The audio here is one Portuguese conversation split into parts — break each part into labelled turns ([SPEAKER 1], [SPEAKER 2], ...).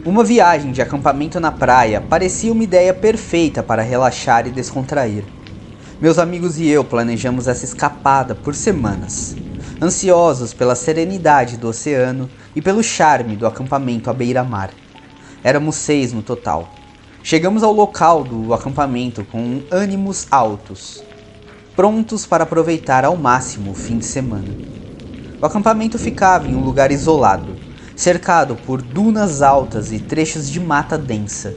[SPEAKER 1] Uma viagem de acampamento na praia parecia uma ideia perfeita para relaxar e descontrair. Meus amigos e eu planejamos essa escapada por semanas, ansiosos pela serenidade do oceano e pelo charme do acampamento à beira-mar. Éramos 6 no total. Chegamos ao local do acampamento com ânimos altos, prontos para aproveitar ao máximo o fim de semana. O acampamento ficava em um lugar isolado, cercado por dunas altas e trechos de mata densa.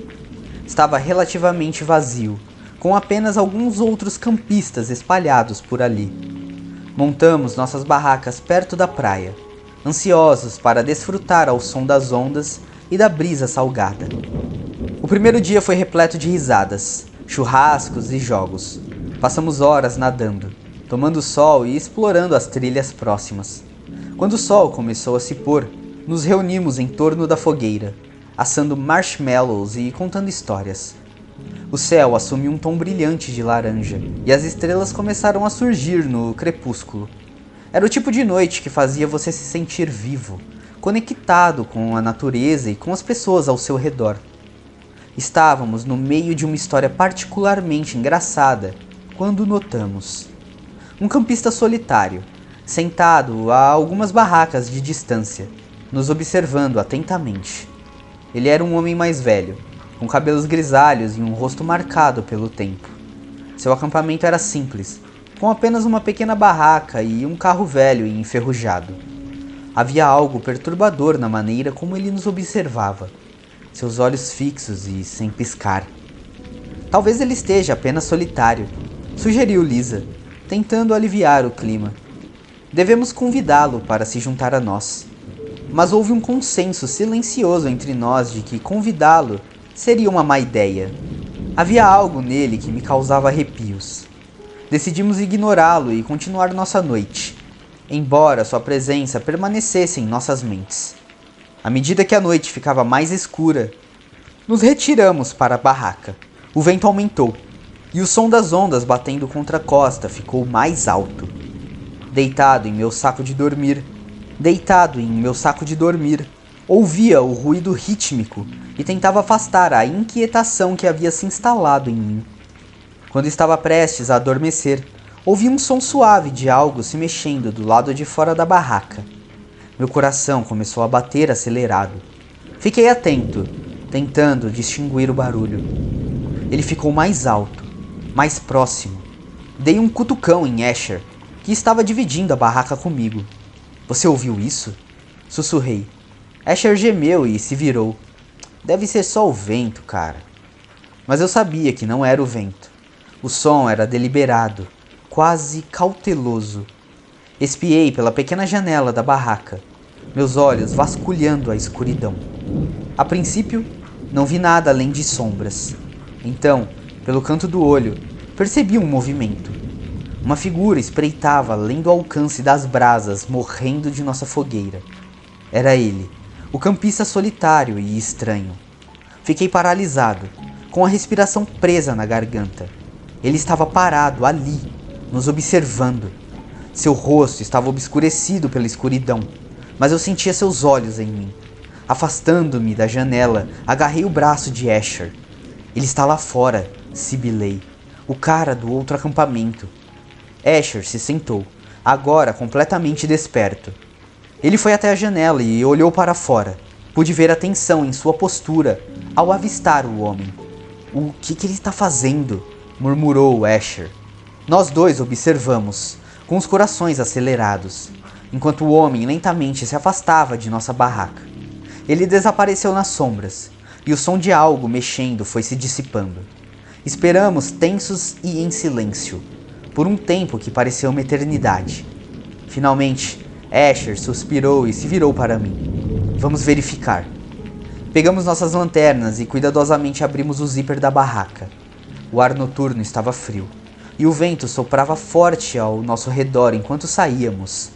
[SPEAKER 1] Estava relativamente vazio, com apenas alguns outros campistas espalhados por ali. Montamos nossas barracas perto da praia, ansiosos para desfrutar ao som das ondas e da brisa salgada. O primeiro dia foi repleto de risadas, churrascos e jogos. Passamos horas nadando, tomando sol e explorando as trilhas próximas. Quando o sol começou a se pôr, nos reunimos em torno da fogueira, assando marshmallows e contando histórias. O céu assumiu um tom brilhante de laranja e as estrelas começaram a surgir no crepúsculo. Era o tipo de noite que fazia você se sentir vivo, conectado com a natureza e com as pessoas ao seu redor. Estávamos no meio de uma história particularmente engraçada quando notamos um campista solitário, sentado a algumas barracas de distância, nos observando atentamente. Ele era um homem mais velho, com cabelos grisalhos e um rosto marcado pelo tempo. Seu acampamento era simples, com apenas uma pequena barraca e um carro velho e enferrujado. Havia algo perturbador na maneira como ele nos observava, seus olhos fixos e sem piscar. Talvez ele esteja apenas solitário, sugeriu Lisa, tentando aliviar o clima. Devemos convidá-lo para se juntar a nós. Mas houve um consenso silencioso entre nós de que convidá-lo seria uma má ideia. Havia algo nele que me causava arrepios. Decidimos ignorá-lo e continuar nossa noite, embora sua presença permanecesse em nossas mentes. À medida que a noite ficava mais escura, nos retiramos para a barraca. O vento aumentou, e o som das ondas batendo contra a costa ficou mais alto. Deitado em meu saco de dormir, ouvia o ruído rítmico e tentava afastar a inquietação que havia se instalado em mim. Quando estava prestes a adormecer, ouvi um som suave de algo se mexendo do lado de fora da barraca. Meu coração começou a bater acelerado. Fiquei atento, tentando distinguir o barulho. Ele ficou mais alto, mais próximo. Dei um cutucão em Asher, que estava dividindo a barraca comigo. Você ouviu isso? Sussurrei. Asher gemeu e se virou. Deve ser só o vento, cara. Mas eu sabia que não era o vento. O som era deliberado, quase cauteloso. Espiei pela pequena janela da barraca, meus olhos vasculhando a escuridão. A princípio, não vi nada além de sombras. Então, pelo canto do olho, percebi um movimento. Uma figura espreitava além do alcance das brasas morrendo de nossa fogueira. Era ele, o campista solitário e estranho. Fiquei paralisado, com a respiração presa na garganta. Ele estava parado ali, nos observando. Seu rosto estava obscurecido pela escuridão, mas eu sentia seus olhos em mim. Afastando-me da janela, agarrei o braço de Asher. Ele está lá fora, sibilei. O cara do outro acampamento. Asher se sentou, agora completamente desperto. Ele foi até a janela e olhou para fora. Pude ver a tensão em sua postura ao avistar o homem. O que ele está fazendo? Murmurou Asher. Nós dois observamos, com os corações acelerados, enquanto o homem lentamente se afastava de nossa barraca. Ele desapareceu nas sombras, e o som de algo mexendo foi se dissipando. Esperamos tensos e em silêncio, por um tempo que pareceu uma eternidade. Finalmente, Asher suspirou e se virou para mim. Vamos verificar. Pegamos nossas lanternas e cuidadosamente abrimos o zíper da barraca. O ar noturno estava frio, e o vento soprava forte ao nosso redor enquanto saíamos.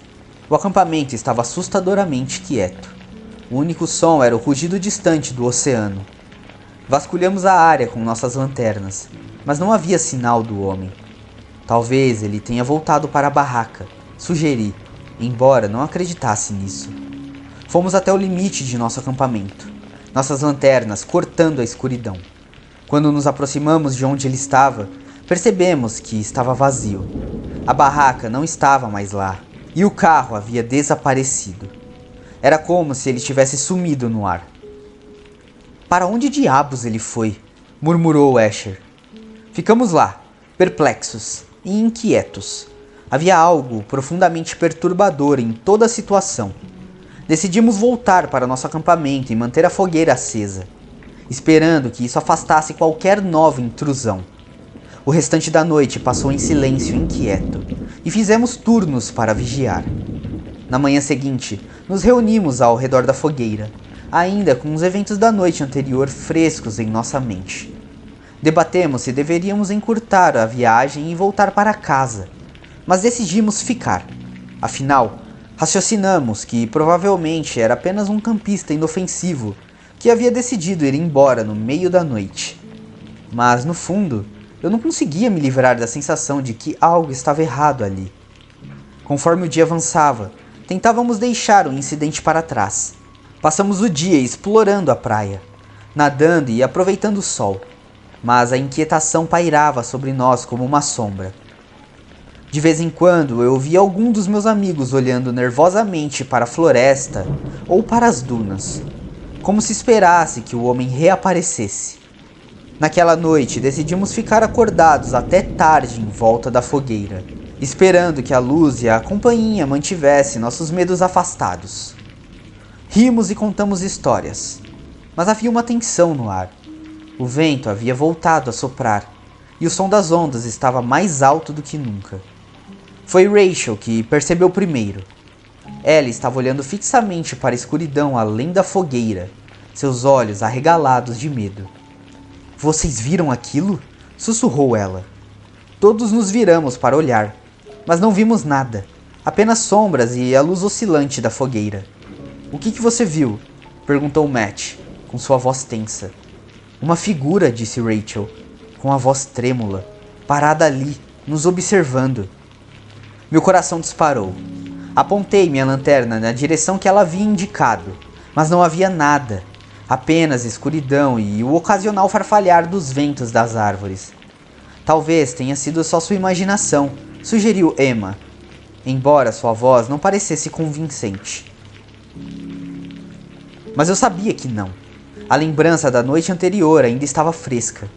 [SPEAKER 1] O acampamento estava assustadoramente quieto. O único som era o rugido distante do oceano. Vasculhamos a área com nossas lanternas, mas não havia sinal do homem. Talvez ele tenha voltado para a barraca, sugeri, embora não acreditasse nisso. Fomos até o limite de nosso acampamento. nossas lanternas cortando a escuridão. Quando nos aproximamos de onde ele estava, percebemos que estava vazio. A barraca não estava mais lá, e o carro havia desaparecido. Era como se ele tivesse sumido no ar. "Para onde diabos ele foi?" murmurou Asher. Ficamos lá, perplexos e inquietos. Havia algo profundamente perturbador em toda a situação. Decidimos voltar para nosso acampamento e manter a fogueira acesa, esperando que isso afastasse qualquer nova intrusão. O restante da noite passou em silêncio inquieto e fizemos turnos para vigiar. Na manhã seguinte, nos reunimos ao redor da fogueira, ainda com os eventos da noite anterior frescos em nossa mente. Debatemos se deveríamos encurtar a viagem e voltar para casa, mas decidimos ficar. Afinal, raciocinamos que provavelmente era apenas um campista inofensivo que havia decidido ir embora no meio da noite. Mas, no fundo, eu não conseguia me livrar da sensação de que algo estava errado ali. Conforme o dia avançava, tentávamos deixar o incidente para trás. Passamos o dia explorando a praia, nadando e aproveitando o sol, mas a inquietação pairava sobre nós como uma sombra. De vez em quando eu via algum dos meus amigos olhando nervosamente para a floresta ou para as dunas, como se esperasse que o homem reaparecesse. Naquela noite decidimos ficar acordados até tarde em volta da fogueira, esperando que a luz e a companhia mantivessem nossos medos afastados. Rimos e contamos histórias, mas havia uma tensão no ar. O vento havia voltado a soprar e o som das ondas estava mais alto do que nunca. Foi Rachel que percebeu primeiro. Ela estava olhando fixamente para a escuridão além da fogueira, seus olhos arregalados de medo. "Vocês viram aquilo?" sussurrou ela. Todos nos viramos para olhar, mas não vimos nada, apenas sombras e a luz oscilante da fogueira. "O que você viu?" perguntou Matt, com sua voz tensa. "Uma figura", disse Rachel, com a voz trêmula, parada ali, nos observando. Meu coração disparou. Apontei minha lanterna na direção que ela havia indicado, mas não havia nada, apenas escuridão e o ocasional farfalhar dos ventos das árvores. "Talvez tenha sido só sua imaginação", sugeriu Emma, embora sua voz não parecesse convincente. Mas eu sabia que não. A lembrança da noite anterior ainda estava fresca.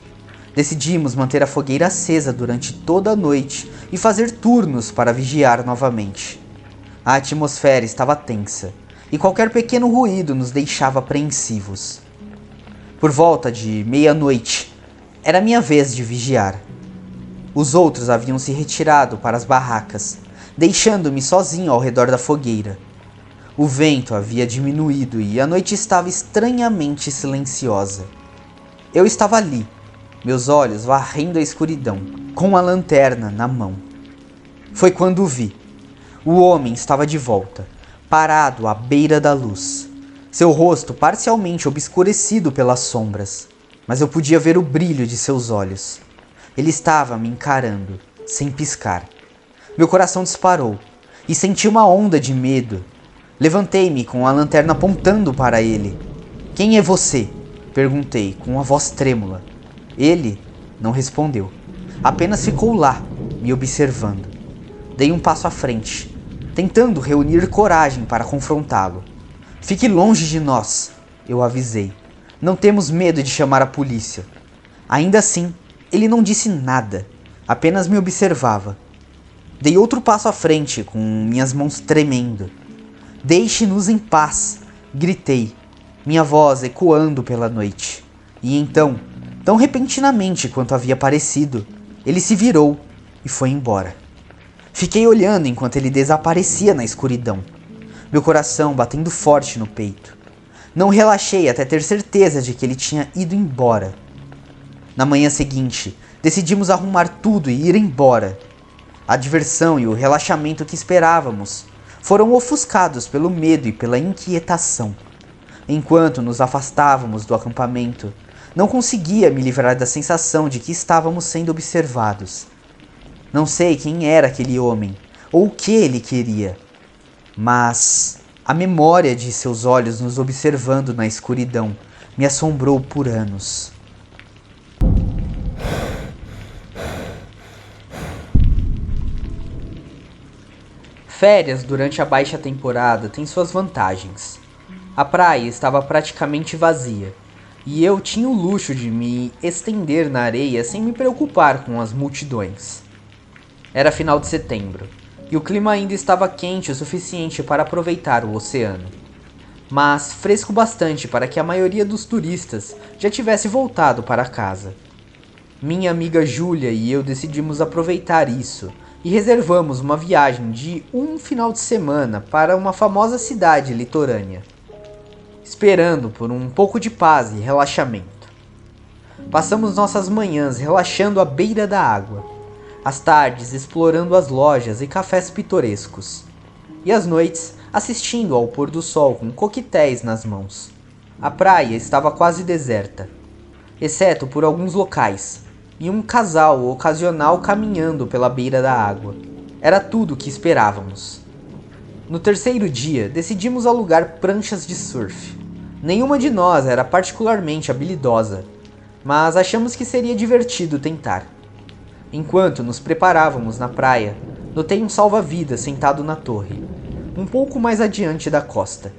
[SPEAKER 1] Decidimos manter a fogueira acesa durante toda a noite e fazer turnos para vigiar novamente. A atmosfera estava tensa e qualquer pequeno ruído nos deixava apreensivos. Por volta de meia-noite, era minha vez de vigiar. Os outros haviam se retirado para as barracas, deixando-me sozinho ao redor da fogueira. O vento havia diminuído e a noite estava estranhamente silenciosa. Eu estava ali, meus olhos varrendo a escuridão, com a lanterna na mão. Foi quando o vi. O homem estava de volta, parado à beira da luz, seu rosto parcialmente obscurecido pelas sombras, mas eu podia ver o brilho de seus olhos. Ele estava me encarando, sem piscar. Meu coração disparou e senti uma onda de medo. Levantei-me com a lanterna apontando para ele. "Quem é você?" perguntei com a voz trêmula. Ele não respondeu. Apenas ficou lá, me observando. Dei um passo à frente, tentando reunir coragem para confrontá-lo. "Fique longe de nós", eu avisei. "Não temos medo de chamar a polícia." Ainda assim, ele não disse nada, apenas me observava. Dei outro passo à frente, com minhas mãos tremendo. "Deixe-nos em paz", gritei, minha voz ecoando pela noite. E então, tão repentinamente quanto havia parecido, ele se virou e foi embora. Fiquei olhando enquanto ele desaparecia na escuridão, meu coração batendo forte no peito. Não relaxei até ter certeza de que ele tinha ido embora. Na manhã seguinte, decidimos arrumar tudo e ir embora. A diversão e o relaxamento que esperávamos foram ofuscados pelo medo e pela inquietação. Enquanto nos afastávamos do acampamento, não conseguia me livrar da sensação de que estávamos sendo observados. Não sei quem era aquele homem, ou o que ele queria, mas a memória de seus olhos nos observando na escuridão me assombrou por anos. Férias durante a baixa temporada têm suas vantagens. A praia estava praticamente vazia, e eu tinha o luxo de me estender na areia sem me preocupar com as multidões. Era final de setembro, e o clima ainda estava quente o suficiente para aproveitar o oceano, mas fresco bastante para que a maioria dos turistas já tivesse voltado para casa. Minha amiga Júlia e eu decidimos aproveitar isso e reservamos uma viagem de um final de semana para uma famosa cidade litorânea, esperando por um pouco de paz e relaxamento. Passamos nossas manhãs relaxando à beira da água, as tardes explorando as lojas e cafés pitorescos, e as noites assistindo ao pôr do sol com coquetéis nas mãos. A praia estava quase deserta, exceto por alguns locais, e um casal ocasional caminhando pela beira da água. Era tudo o que esperávamos. No terceiro dia, decidimos alugar pranchas de surf. Nenhuma de nós era particularmente habilidosa, mas achamos que seria divertido tentar. Enquanto nos preparávamos na praia, notei um salva-vidas sentado na torre, um pouco mais adiante da costa.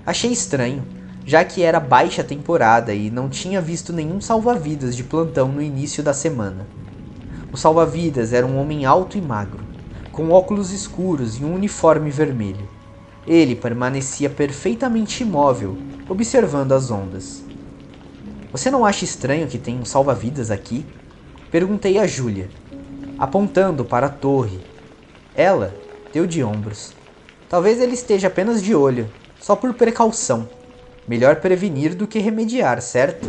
[SPEAKER 1] Achei estranho, já que era baixa temporada e não tinha visto nenhum salva-vidas de plantão no início da semana. O salva-vidas era um homem alto e magro, com óculos escuros e um uniforme vermelho. Ele permanecia perfeitamente imóvel, observando as ondas. "Você não acha estranho que tem um salva-vidas aqui?" Perguntei a Júlia, apontando para a torre. Ela deu de ombros. "Talvez ele esteja apenas de olho, só por precaução. Melhor prevenir do que remediar, certo?"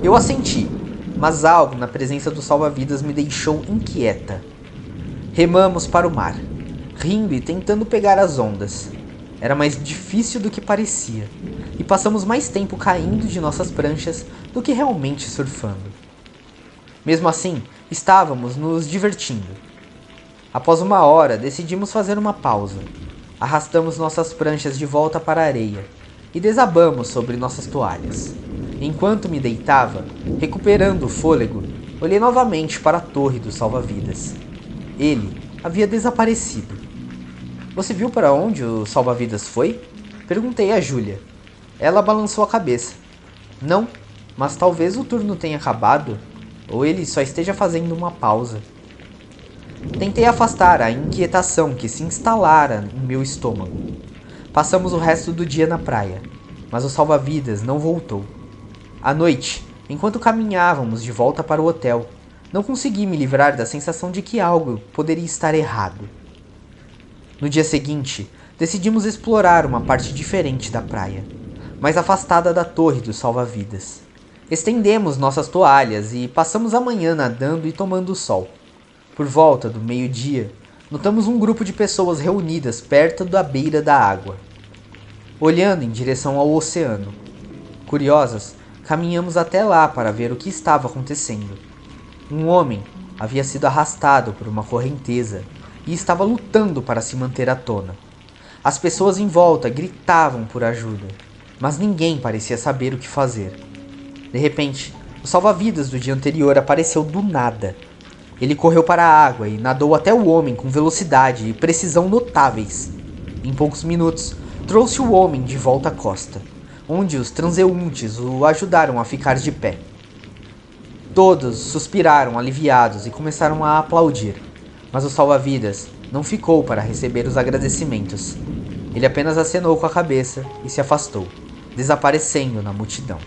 [SPEAKER 1] Eu assenti, mas algo na presença do salva-vidas me deixou inquieta. Remamos para o mar, rindo e tentando pegar as ondas. Era mais difícil do que parecia, e passamos mais tempo caindo de nossas pranchas do que realmente surfando. Mesmo assim, estávamos nos divertindo. Após uma hora, decidimos fazer uma pausa. Arrastamos nossas pranchas de volta para a areia e desabamos sobre nossas toalhas. Enquanto me deitava, recuperando o fôlego, olhei novamente para a torre do salva-vidas. Ele havia desaparecido. "Você viu para onde o salva-vidas foi?" Perguntei a Júlia. Ela balançou a cabeça. "Não, mas talvez o turno tenha acabado, ou ele só esteja fazendo uma pausa." Tentei afastar a inquietação que se instalara em meu estômago. Passamos o resto do dia na praia, mas o salva-vidas não voltou. À noite, enquanto caminhávamos de volta para o hotel, não consegui me livrar da sensação de que algo poderia estar errado. No dia seguinte, decidimos explorar uma parte diferente da praia, mais afastada da torre do salva-vidas. Estendemos nossas toalhas e passamos a manhã nadando e tomando sol. Por volta do meio-dia, notamos um grupo de pessoas reunidas perto da beira da água, olhando em direção ao oceano. Curiosas, caminhamos até lá para ver o que estava acontecendo. Um homem havia sido arrastado por uma correnteza e estava lutando para se manter à tona. As pessoas em volta gritavam por ajuda, mas ninguém parecia saber o que fazer. De repente, o salva-vidas do dia anterior apareceu do nada. Ele correu para a água e nadou até o homem com velocidade e precisão notáveis. Em poucos minutos, trouxe o homem de volta à costa, onde os transeuntes o ajudaram a ficar de pé. Todos suspiraram aliviados e começaram a aplaudir, mas o salva-vidas não ficou para receber os agradecimentos. Ele apenas acenou com a cabeça e se afastou, desaparecendo na multidão.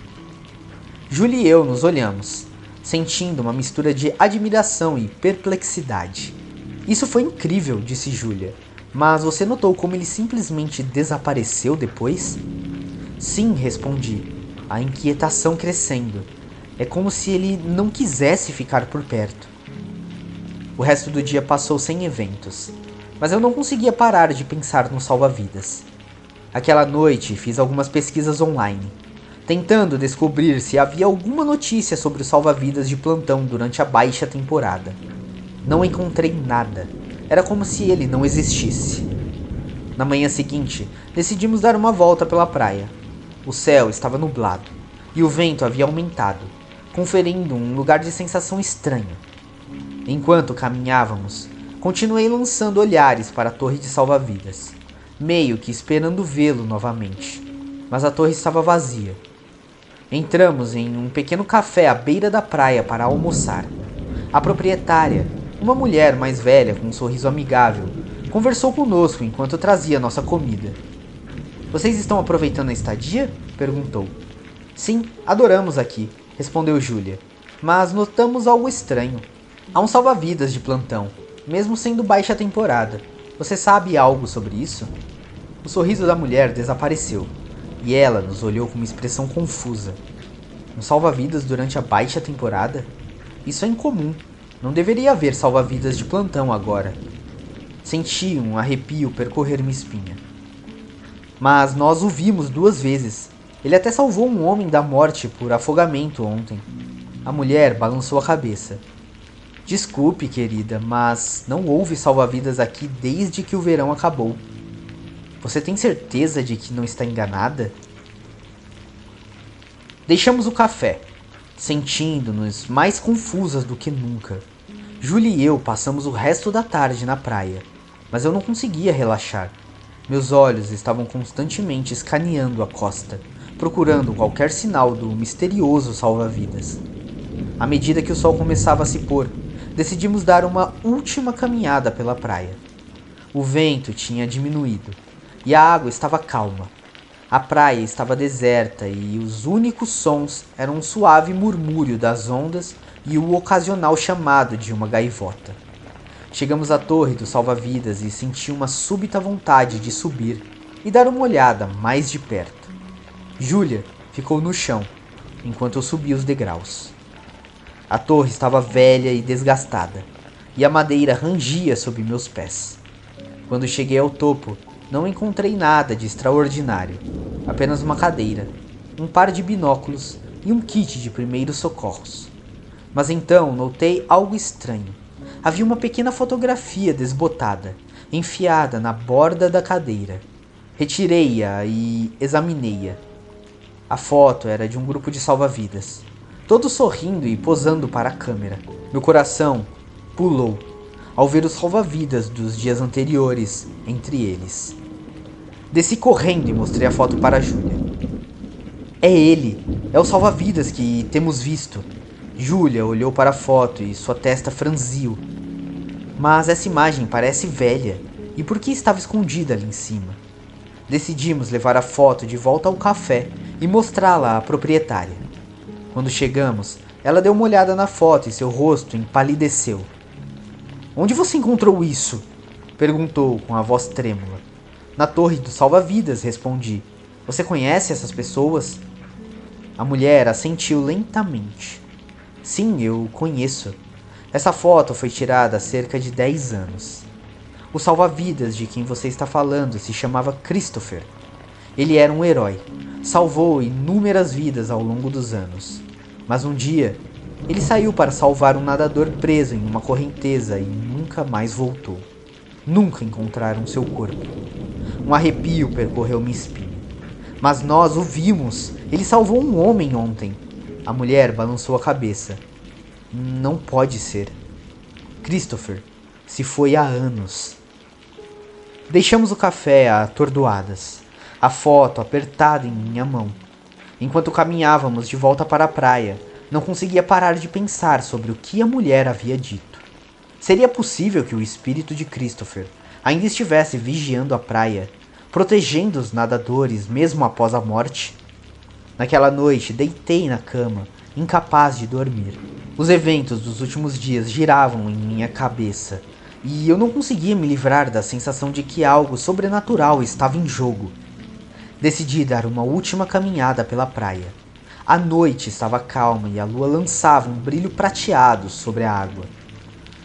[SPEAKER 1] Júlia e eu nos olhamos, sentindo uma mistura de admiração e perplexidade. "Isso foi incrível", disse Júlia. "Mas você notou como ele simplesmente desapareceu depois?" "Sim", respondi, a inquietação crescendo. É como se ele não quisesse ficar por perto. O resto do dia passou sem eventos, mas eu não conseguia parar de pensar no salva-vidas. Aquela noite fiz algumas pesquisas online, tentando descobrir se havia alguma notícia sobre o salva-vidas de plantão durante a baixa temporada. Não encontrei nada. Era como se ele não existisse. Na manhã seguinte, decidimos dar uma volta pela praia. O céu estava nublado e o vento havia aumentado, conferindo um lugar de sensação estranha. Enquanto caminhávamos, continuei lançando olhares para a torre de salva-vidas, meio que esperando vê-lo novamente, mas a torre estava vazia. Entramos em um pequeno café à beira da praia para almoçar. A proprietária, uma mulher mais velha com um sorriso amigável, conversou conosco enquanto trazia nossa comida. "Vocês estão aproveitando a estadia?" perguntou. "Sim, adoramos aqui", respondeu Júlia, "mas notamos algo estranho. Há um salva-vidas de plantão, mesmo sendo baixa temporada. Você sabe algo sobre isso?" O sorriso da mulher desapareceu, e ela nos olhou com uma expressão confusa. "Um salva-vidas durante a baixa temporada? Isso é incomum. Não deveria haver salva-vidas de plantão agora." Senti um arrepio percorrer minha espinha. "Mas nós o vimos 2 vezes. Ele até salvou um homem da morte por afogamento ontem." A mulher balançou a cabeça. "Desculpe, querida, mas não houve salva-vidas aqui desde que o verão acabou." "Você tem certeza de que não está enganada?" Deixamos o café, sentindo-nos mais confusas do que nunca. Julie e eu passamos o resto da tarde na praia, mas eu não conseguia relaxar. Meus olhos estavam constantemente escaneando a costa, procurando qualquer sinal do misterioso salva-vidas. À medida que o sol começava a se pôr, decidimos dar uma última caminhada pela praia. O vento tinha diminuído e a água estava calma. A praia estava deserta e os únicos sons eram um suave murmúrio das ondas e o ocasional chamado de uma gaivota. Chegamos à torre do salva-vidas e senti uma súbita vontade de subir e dar uma olhada mais de perto. Júlia ficou no chão, enquanto eu subia os degraus. A torre estava velha e desgastada, e a madeira rangia sob meus pés. Quando cheguei ao topo, não encontrei nada de extraordinário, apenas uma cadeira, um par de binóculos e um kit de primeiros socorros. Mas então notei algo estranho. Havia uma pequena fotografia desbotada, enfiada na borda da cadeira. Retirei-a e examinei-a. A foto era de um grupo de salva-vidas, todos sorrindo e posando para a câmera. Meu coração pulou ao ver os salva-vidas dos dias anteriores entre eles. Desci correndo e mostrei a foto para Júlia. "É ele, é o salva-vidas que temos visto." Júlia olhou para a foto e sua testa franziu. "Mas essa imagem parece velha. E por que estava escondida ali em cima?" Decidimos levar a foto de volta ao café e mostrá-la à proprietária. Quando chegamos, ela deu uma olhada na foto e seu rosto empalideceu. "Onde você encontrou isso?" perguntou com a voz trêmula. "Na torre do salva-vidas", respondi. "Você conhece essas pessoas?" A mulher assentiu lentamente. "Sim, eu conheço. Essa foto foi tirada há cerca de 10 anos. O salva-vidas de quem você está falando se chamava Christopher. Ele era um herói. Salvou inúmeras vidas ao longo dos anos. Mas um dia, ele saiu para salvar um nadador preso em uma correnteza e nunca mais voltou. Nunca encontraram seu corpo." Um arrepio percorreu minha espinha. "Mas nós o vimos. Ele salvou um homem ontem." A mulher balançou a cabeça. "Não pode ser. Christopher se foi há anos." Deixamos o café atordoadas, a foto apertada em minha mão. Enquanto caminhávamos de volta para a praia, não conseguia parar de pensar sobre o que a mulher havia dito. Seria possível que o espírito de Christopher ainda estivesse vigiando a praia, protegendo os nadadores mesmo após a morte? Naquela noite, deitei na cama, incapaz de dormir. Os eventos dos últimos dias giravam em minha cabeça, e eu não conseguia me livrar da sensação de que algo sobrenatural estava em jogo. Decidi dar uma última caminhada pela praia. A noite estava calma e a lua lançava um brilho prateado sobre a água.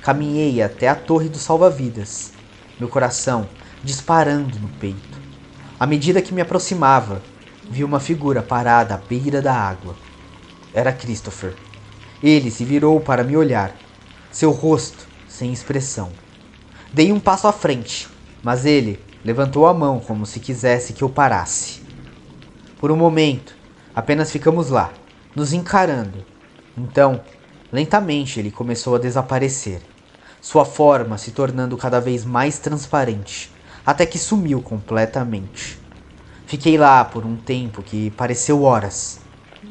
[SPEAKER 1] Caminhei até a torre do salva-vidas, meu coração disparando no peito. À medida que me aproximava, vi uma figura parada à beira da água. Era Christopher. Ele se virou para me olhar, seu rosto sem expressão. Dei um passo à frente, mas ele levantou a mão como se quisesse que eu parasse. Por um momento, apenas ficamos lá, nos encarando. Então, lentamente ele começou a desaparecer, sua forma se tornando cada vez mais transparente, até que sumiu completamente. Fiquei lá por um tempo que pareceu horas,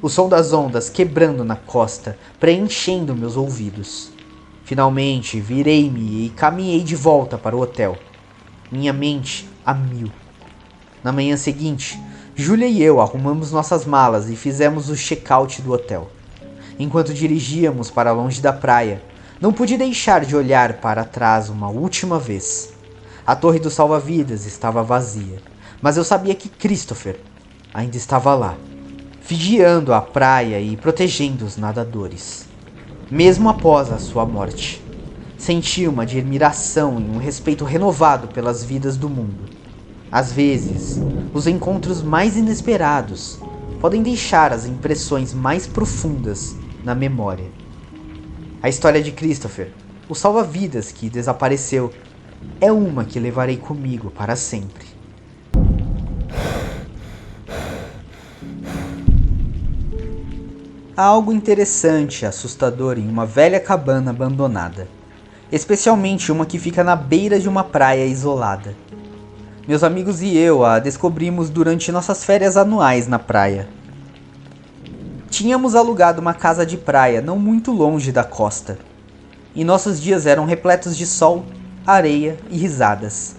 [SPEAKER 1] o som das ondas quebrando na costa, preenchendo meus ouvidos. Finalmente, virei-me e caminhei de volta para o hotel, minha mente a mil. Na manhã seguinte, Júlia e eu arrumamos nossas malas e fizemos o check-out do hotel. Enquanto dirigíamos para longe da praia, não pude deixar de olhar para trás uma última vez. A torre do salva-vidas estava vazia, mas eu sabia que Christopher ainda estava lá, vigiando a praia e protegendo os nadadores. Mesmo após a sua morte, senti uma admiração e um respeito renovado pelas vidas do mundo. Às vezes, os encontros mais inesperados podem deixar as impressões mais profundas na memória. A história de Christopher, o salva-vidas que desapareceu, é uma que levarei comigo para sempre. Há algo interessante e assustador em uma velha cabana abandonada, especialmente uma que fica na beira de uma praia isolada. Meus amigos e eu a descobrimos durante nossas férias anuais na praia. Tínhamos alugado uma casa de praia não muito longe da costa, e nossos dias eram repletos de sol, areia e risadas.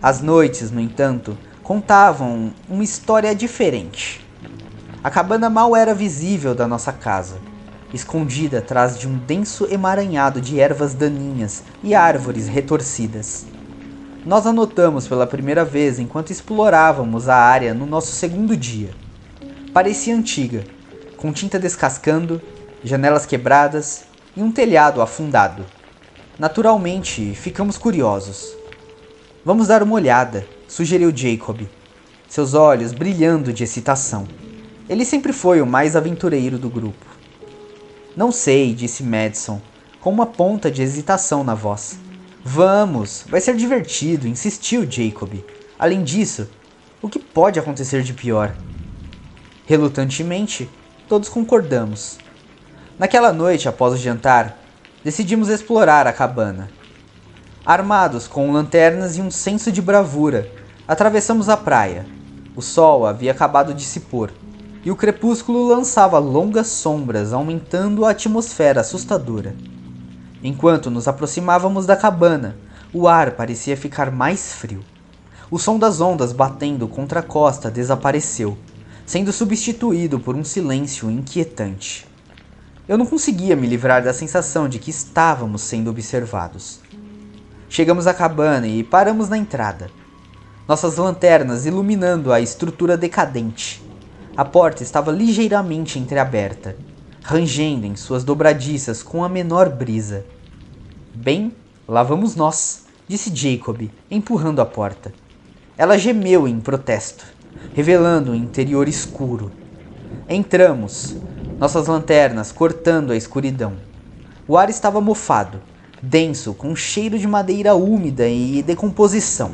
[SPEAKER 1] As noites, no entanto, contavam uma história diferente. A cabana mal era visível da nossa casa, escondida atrás de um denso emaranhado de ervas daninhas e árvores retorcidas. Nós a notamos pela primeira vez enquanto explorávamos a área no nosso segundo dia. Parecia antiga, com tinta descascando, janelas quebradas e um telhado afundado. Naturalmente, ficamos curiosos. Vamos dar uma olhada, sugeriu Jacob, seus olhos brilhando de excitação. Ele sempre foi o mais aventureiro do grupo. Não sei, disse Madison, com uma ponta de hesitação na voz. Vamos, vai ser divertido, insistiu Jacob. Além disso, o que pode acontecer de pior? Relutantemente, todos concordamos. Naquela noite, após o jantar, decidimos explorar a cabana. Armados com lanternas e um senso de bravura, atravessamos a praia. O sol havia acabado de se pôr, e o crepúsculo lançava longas sombras, aumentando a atmosfera assustadora. Enquanto nos aproximávamos da cabana, o ar parecia ficar mais frio. O som das ondas batendo contra a costa desapareceu, sendo substituído por um silêncio inquietante. Eu não conseguia me livrar da sensação de que estávamos sendo observados. Chegamos à cabana e paramos na entrada, nossas lanternas iluminando a estrutura decadente. A porta estava ligeiramente entreaberta, rangendo em suas dobradiças com a menor brisa. Bem, lá vamos nós, disse Jacob, empurrando a porta. Ela gemeu em protesto, revelando um interior escuro. Entramos, nossas lanternas cortando a escuridão. O ar estava mofado, denso, com cheiro de madeira úmida e decomposição.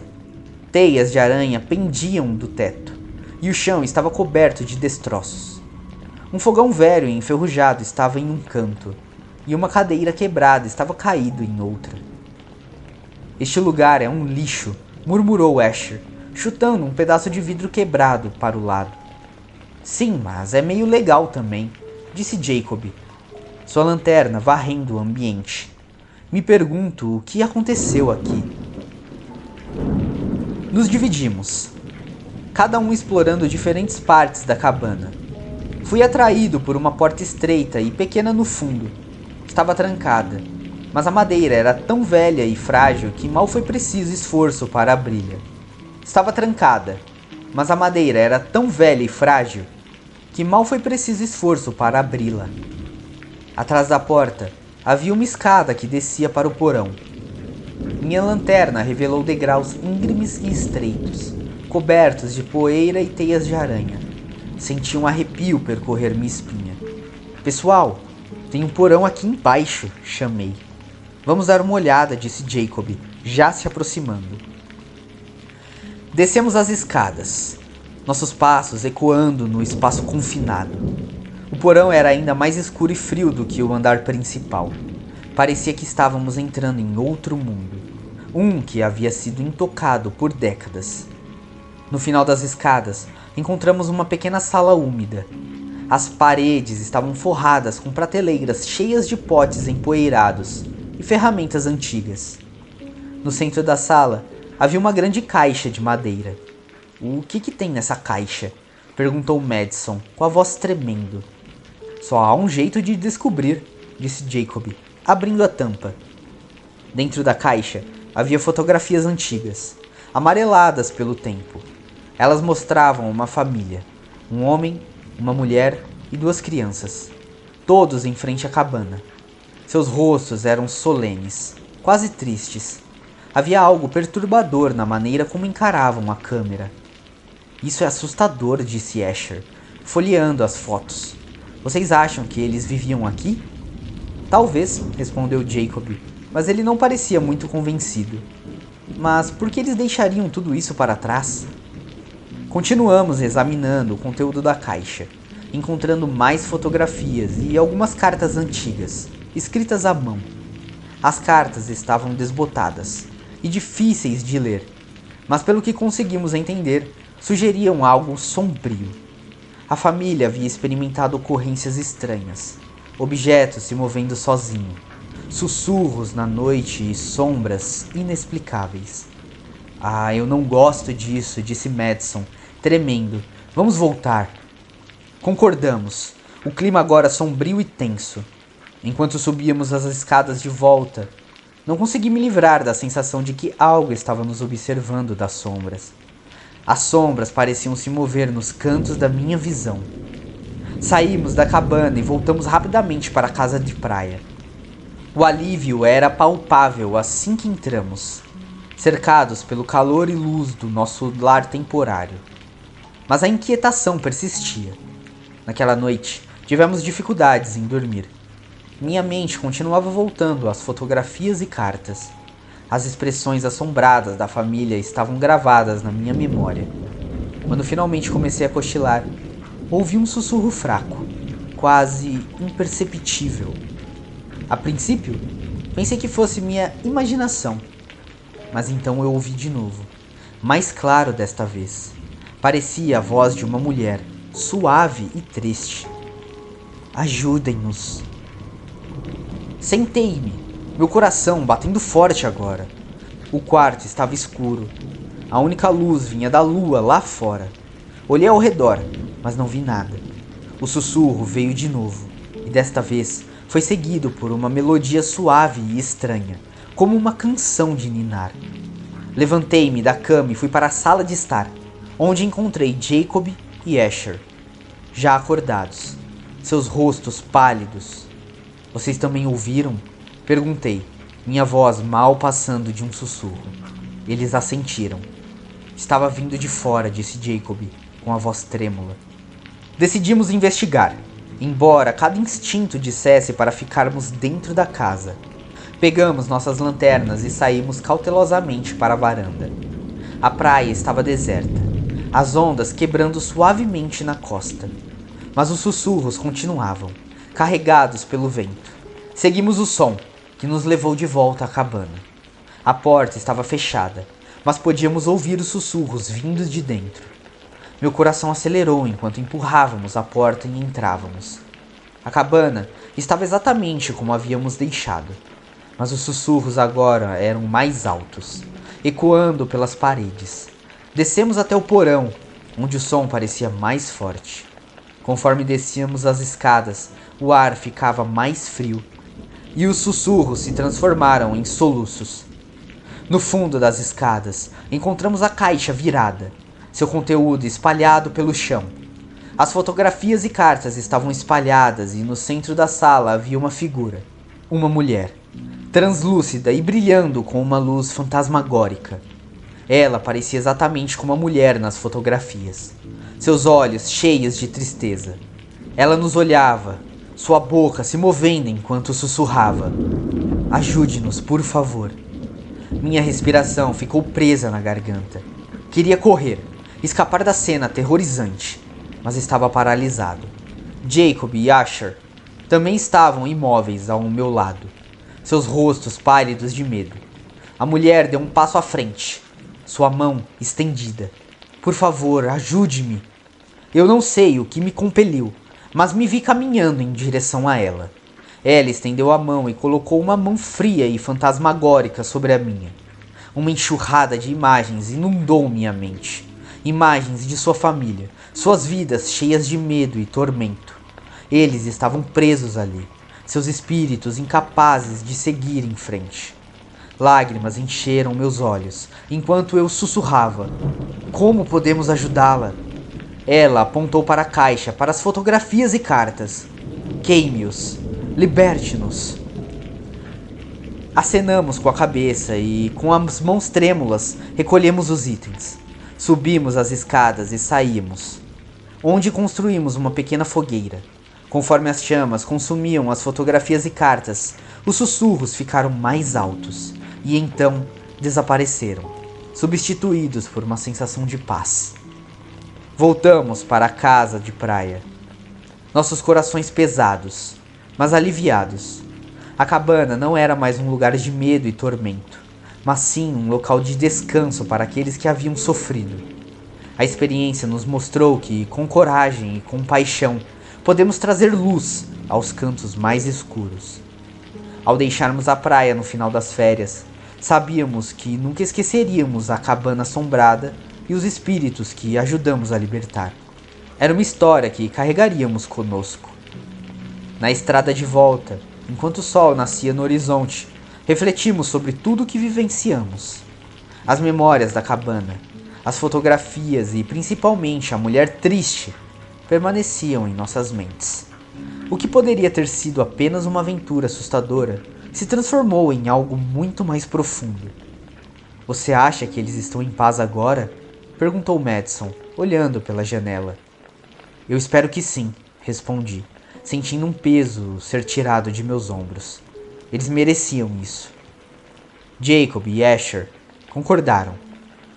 [SPEAKER 1] Teias de aranha pendiam do teto, e o chão estava coberto de destroços. Um fogão velho e enferrujado estava em um canto, e uma cadeira quebrada estava caído em outra. Este lugar é um lixo, murmurou Asher, chutando um pedaço de vidro quebrado para o lado. Sim, mas é meio legal também, disse Jacob, sua lanterna varrendo o ambiente. Me pergunto o que aconteceu aqui. Nos dividimos, cada um explorando diferentes partes da cabana. Fui atraído por uma porta estreita e pequena no fundo. Estava trancada, mas a madeira era tão velha e frágil que mal foi preciso esforço para abri-la. Estava trancada, mas a madeira era tão velha e frágil que mal foi preciso esforço para abri-la. Atrás da porta havia uma escada que descia para o porão. Minha lanterna revelou degraus íngremes e estreitos, cobertos de poeira e teias de aranha. Senti um arrepio percorrer minha espinha. Pessoal, tem um porão aqui embaixo, chamei. Vamos dar uma olhada, disse Jacob, já se aproximando. Descemos as escadas. nossos passos ecoando no espaço confinado. O porão era ainda mais escuro e frio do que o andar principal. Parecia que estávamos entrando em outro mundo, um que havia sido intocado por décadas. No final das escadas, encontramos uma pequena sala úmida. As paredes estavam forradas com prateleiras cheias de potes empoeirados e ferramentas antigas. No centro da sala, havia uma grande caixa de madeira. O que tem nessa caixa? Perguntou Madison, com a voz tremendo. Só há um jeito de descobrir, disse Jacob, abrindo a tampa. Dentro da caixa, havia fotografias antigas, amareladas pelo tempo. Elas mostravam uma família, um homem, uma mulher e 2 crianças, todos em frente à cabana. Seus rostos eram solenes, quase tristes. Havia algo perturbador na maneira como encaravam a câmera. Isso é assustador, disse Asher, folheando as fotos. Vocês acham que eles viviam aqui? Talvez, respondeu Jacob, mas ele não parecia muito convencido. Mas por que eles deixariam tudo isso para trás? Continuamos examinando o conteúdo da caixa, encontrando mais fotografias e algumas cartas antigas, escritas à mão. As cartas estavam desbotadas e difíceis de ler, mas pelo que conseguimos entender, sugeriam algo sombrio. A família havia experimentado ocorrências estranhas, objetos se movendo sozinho, sussurros na noite e sombras inexplicáveis. Ah, eu não gosto disso, disse Madison, tremendo. Vamos voltar. Concordamos. O clima agora sombrio e tenso. Enquanto subíamos as escadas de volta, não consegui me livrar da sensação de que algo estava nos observando das sombras. As sombras pareciam se mover nos cantos da minha visão. Saímos da cabana e voltamos rapidamente para a casa de praia. O alívio era palpável assim que entramos, cercados pelo calor e luz do nosso lar temporário. Mas a inquietação persistia. Naquela noite, tivemos dificuldades em dormir. Minha mente continuava voltando às fotografias e cartas. As expressões assombradas da família estavam gravadas na minha memória. Quando finalmente comecei a cochilar, ouvi um sussurro fraco, quase imperceptível. A princípio, pensei que fosse minha imaginação, mas então eu ouvi de novo, mais claro desta vez. Parecia a voz de uma mulher, suave e triste. Ajudem-nos. Sentei-me, meu coração batendo forte agora. O quarto estava escuro. A única luz vinha da lua lá fora. Olhei ao redor, mas não vi nada. O sussurro veio de novo, e desta vez foi seguido por uma melodia suave e estranha, como uma canção de ninar. Levantei-me da cama e fui para a sala de estar, onde encontrei Jacob e Asher, já acordados, seus rostos pálidos. Vocês também ouviram? Perguntei, minha voz mal passando de um sussurro. Eles assentiram. Estava vindo de fora, disse Jacob, com a voz trêmula. Decidimos investigar, embora cada instinto dissesse para ficarmos dentro da casa. Pegamos nossas lanternas e saímos cautelosamente para a varanda. A praia estava deserta, as ondas quebrando suavemente na costa. Mas os sussurros continuavam, carregados pelo vento. Seguimos o som, que nos levou de volta à cabana. A porta estava fechada, mas podíamos ouvir os sussurros vindos de dentro. Meu coração acelerou enquanto empurrávamos a porta e entrávamos. A cabana estava exatamente como havíamos deixado, mas os sussurros agora eram mais altos, ecoando pelas paredes. Descemos até o porão, onde o som parecia mais forte. Conforme descíamos as escadas, o ar ficava mais frio, e os sussurros se transformaram em soluços. No fundo das escadas, encontramos a caixa virada, seu conteúdo espalhado pelo chão. As fotografias e cartas estavam espalhadas e no centro da sala havia uma figura, uma mulher, translúcida e brilhando com uma luz fantasmagórica. Ela parecia exatamente como a mulher nas fotografias, seus olhos cheios de tristeza. Ela nos olhava, sua boca se movendo enquanto sussurrava. Ajude-nos, por favor. Minha respiração ficou presa na garganta. Queria correr, Escapar da cena aterrorizante, mas estava paralisado. Jacob e Asher também estavam imóveis ao meu lado, seus rostos pálidos de medo. A mulher deu um passo à frente, sua mão estendida. Por favor, ajude-me. Eu não sei o que me compeliu, mas me vi caminhando em direção a ela. Ela estendeu a mão e colocou uma mão fria e fantasmagórica sobre a minha. Uma enxurrada de imagens inundou minha mente. Imagens de sua família, suas vidas cheias de medo e tormento. Eles estavam presos ali, seus espíritos incapazes de seguir em frente. Lágrimas encheram meus olhos, enquanto eu sussurrava: como podemos ajudá-la? Ela apontou para a caixa, para as fotografias e cartas. Queime-os. Liberte-nos. Acenamos com a cabeça e, com as mãos trêmulas, recolhemos os itens. Subimos as escadas e saímos, onde construímos uma pequena fogueira. Conforme as chamas consumiam as fotografias e cartas, os sussurros ficaram mais altos e então desapareceram, substituídos por uma sensação de paz. Voltamos para a casa de praia, nossos corações pesados, mas aliviados. A cabana não era mais um lugar de medo e tormento, mas sim um local de descanso para aqueles que haviam sofrido. A experiência nos mostrou que, com coragem e compaixão, podemos trazer luz aos cantos mais escuros. Ao deixarmos a praia no final das férias, sabíamos que nunca esqueceríamos a cabana assombrada e os espíritos que ajudamos a libertar. Era uma história que carregaríamos conosco. Na estrada de volta, enquanto o sol nascia no horizonte, refletimos sobre tudo o que vivenciamos. As memórias da cabana, as fotografias e principalmente a mulher triste permaneciam em nossas mentes. O que poderia ter sido apenas uma aventura assustadora se transformou em algo muito mais profundo. Você acha que eles estão em paz agora? Perguntou Madison, olhando pela janela. Eu espero que sim, respondi, sentindo um peso ser tirado de meus ombros. Eles mereciam isso. Jacob e Asher concordaram,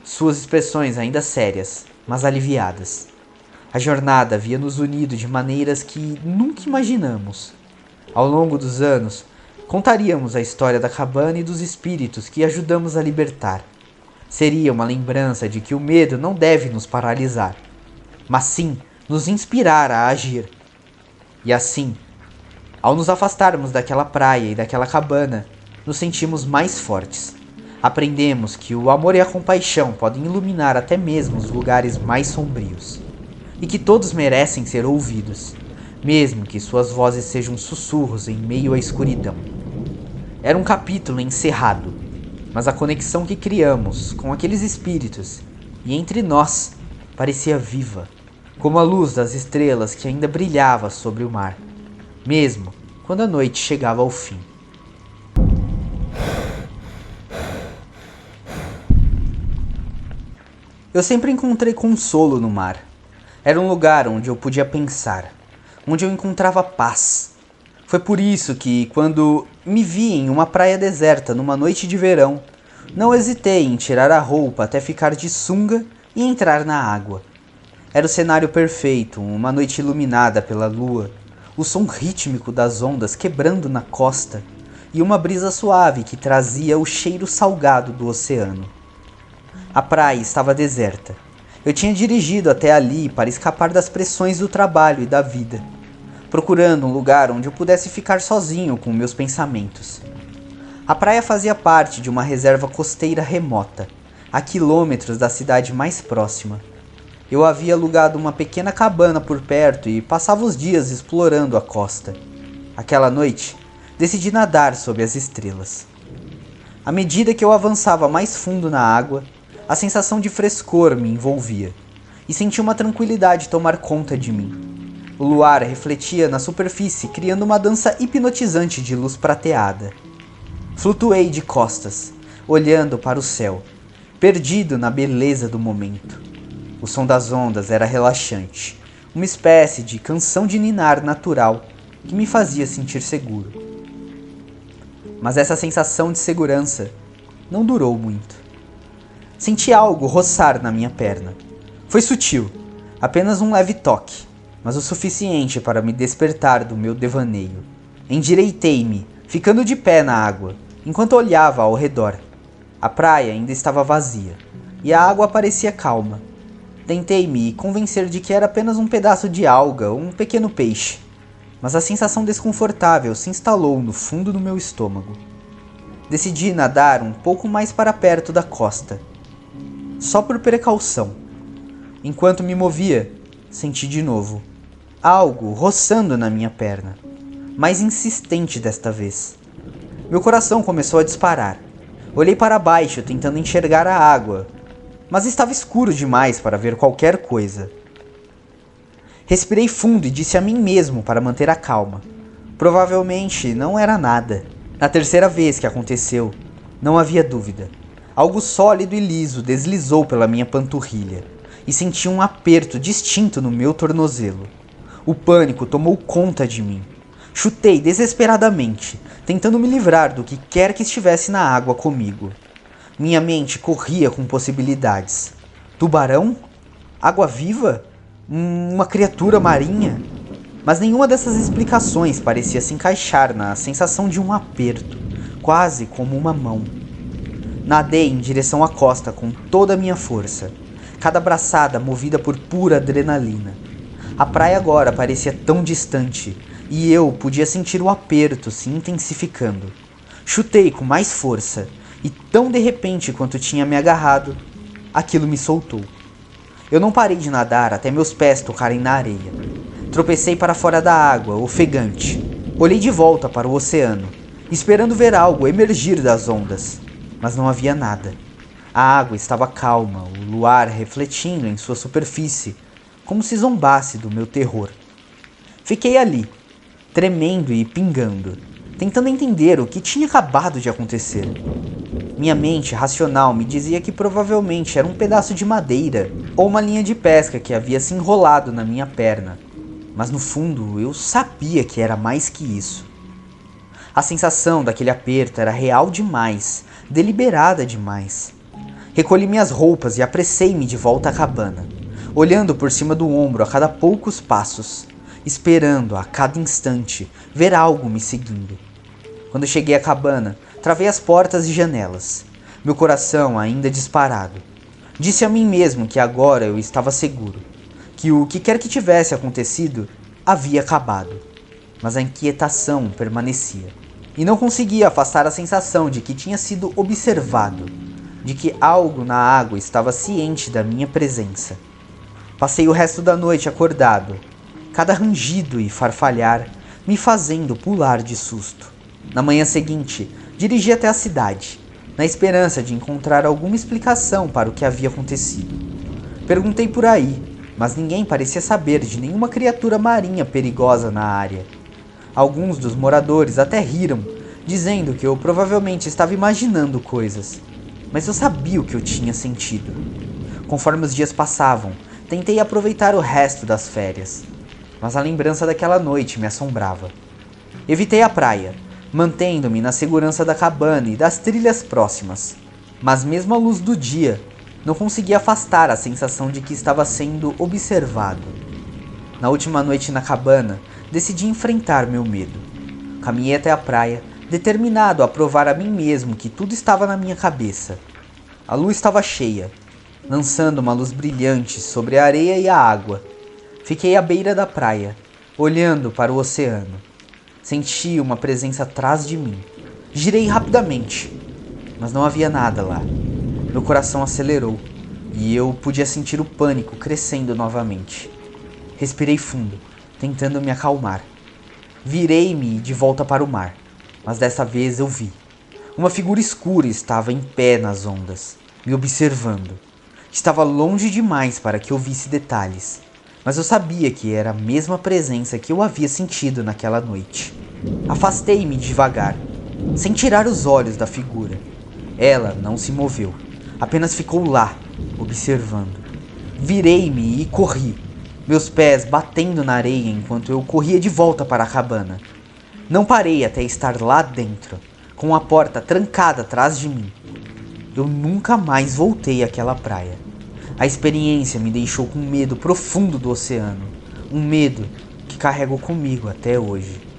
[SPEAKER 1] suas expressões ainda sérias, mas aliviadas. A jornada havia nos unido de maneiras que nunca imaginamos. Ao longo dos anos, contaríamos a história da cabana e dos espíritos que ajudamos a libertar. Seria uma lembrança de que o medo não deve nos paralisar, mas sim nos inspirar a agir. E assim, ao nos afastarmos daquela praia e daquela cabana, nos sentimos mais fortes. Aprendemos que o amor e a compaixão podem iluminar até mesmo os lugares mais sombrios. E que todos merecem ser ouvidos, mesmo que suas vozes sejam sussurros em meio à escuridão. Era um capítulo encerrado, mas a conexão que criamos com aqueles espíritos e entre nós parecia viva, como a luz das estrelas que ainda brilhava sobre o mar, mesmo quando a noite chegava ao fim. Eu sempre encontrei consolo no mar. Era um lugar onde eu podia pensar, onde eu encontrava paz. Foi por isso que, quando me vi em uma praia deserta numa noite de verão, não hesitei em tirar a roupa até ficar de sunga e entrar na água. Era o cenário perfeito, uma noite iluminada pela lua, o som rítmico das ondas quebrando na costa e uma brisa suave que trazia o cheiro salgado do oceano. A praia estava deserta. Eu tinha dirigido até ali para escapar das pressões do trabalho e da vida, procurando um lugar onde eu pudesse ficar sozinho com meus pensamentos. A praia fazia parte de uma reserva costeira remota, a quilômetros da cidade mais próxima. Eu havia alugado uma pequena cabana por perto e passava os dias explorando a costa. Aquela noite, decidi nadar sob as estrelas. À medida que eu avançava mais fundo na água, a sensação de frescor me envolvia, e senti uma tranquilidade tomar conta de mim. O luar refletia na superfície, criando uma dança hipnotizante de luz prateada. Flutuei de costas, olhando para o céu, perdido na beleza do momento. O som das ondas era relaxante, uma espécie de canção de ninar natural que me fazia sentir seguro. Mas essa sensação de segurança não durou muito. Senti algo roçar na minha perna. Foi sutil, apenas um leve toque, mas o suficiente para me despertar do meu devaneio. Endireitei-me, ficando de pé na água, enquanto olhava ao redor. A praia ainda estava vazia, e a água parecia calma. Tentei me convencer de que era apenas um pedaço de alga ou um pequeno peixe, mas a sensação desconfortável se instalou no fundo do meu estômago. Decidi nadar um pouco mais para perto da costa, só por precaução. Enquanto me movia, senti de novo algo roçando na minha perna, mais insistente desta vez. Meu coração começou a disparar. Olhei para baixo tentando enxergar a água, mas estava escuro demais para ver qualquer coisa. Respirei fundo e disse a mim mesmo para manter a calma. Provavelmente não era nada. Na terceira vez que aconteceu, não havia dúvida. Algo sólido e liso deslizou pela minha panturrilha e senti um aperto distinto no meu tornozelo. O pânico tomou conta de mim. Chutei desesperadamente, tentando me livrar do que quer que estivesse na água comigo. Minha mente corria com possibilidades. Tubarão? Água viva? Uma criatura marinha? Mas nenhuma dessas explicações parecia se encaixar na sensação de um aperto, quase como uma mão. Nadei em direção à costa com toda a minha força, cada braçada movida por pura adrenalina. A praia agora parecia tão distante, e eu podia sentir o aperto se intensificando. Chutei com mais força, e tão de repente quanto tinha me agarrado, aquilo me soltou. Eu não parei de nadar até meus pés tocarem na areia. Tropecei para fora da água, ofegante. Olhei de volta para o oceano, esperando ver algo emergir das ondas, mas não havia nada. A água estava calma, o luar refletindo em sua superfície, como se zombasse do meu terror. Fiquei ali, tremendo e pingando, tentando entender o que tinha acabado de acontecer. Minha mente racional me dizia que provavelmente era um pedaço de madeira ou uma linha de pesca que havia se enrolado na minha perna, mas no fundo eu sabia que era mais que isso. A sensação daquele aperto era real demais, deliberada demais. Recolhi minhas roupas e apressei-me de volta à cabana, olhando por cima do ombro a cada poucos passos, esperando a cada instante ver algo me seguindo. Quando cheguei à cabana, travei as portas e janelas, meu coração ainda disparado. Disse a mim mesmo que agora eu estava seguro, que o que quer que tivesse acontecido havia acabado. Mas a inquietação permanecia, e não conseguia afastar a sensação de que tinha sido observado, de que algo na água estava ciente da minha presença. Passei o resto da noite acordado, cada rangido e farfalhar me fazendo pular de susto. Na manhã seguinte, dirigi até a cidade, na esperança de encontrar alguma explicação para o que havia acontecido. Perguntei por aí, mas ninguém parecia saber de nenhuma criatura marinha perigosa na área. Alguns dos moradores até riram, dizendo que eu provavelmente estava imaginando coisas, mas eu sabia o que eu tinha sentido. Conforme os dias passavam, tentei aproveitar o resto das férias, mas a lembrança daquela noite me assombrava. Evitei a praia, mantendo-me na segurança da cabana e das trilhas próximas, mas mesmo à luz do dia, não conseguia afastar a sensação de que estava sendo observado. Na última noite na cabana, decidi enfrentar meu medo. Caminhei até a praia, determinado a provar a mim mesmo que tudo estava na minha cabeça. A lua estava cheia, lançando uma luz brilhante sobre a areia e a água. Fiquei à beira da praia, olhando para o oceano. Senti uma presença atrás de mim. Girei rapidamente, mas não havia nada lá. Meu coração acelerou e eu podia sentir o pânico crescendo novamente. Respirei fundo, tentando me acalmar. Virei-me de volta para o mar, mas dessa vez eu vi. Uma figura escura estava em pé nas ondas, me observando. Estava longe demais para que eu visse detalhes, mas eu sabia que era a mesma presença que eu havia sentido naquela noite. Afastei-me devagar, sem tirar os olhos da figura. Ela não se moveu, apenas ficou lá, observando. Virei-me e corri, meus pés batendo na areia enquanto eu corria de volta para a cabana. Não parei até estar lá dentro, com a porta trancada atrás de mim. Eu nunca mais voltei àquela praia. A experiência me deixou com medo profundo do oceano, um medo que carrego comigo até hoje.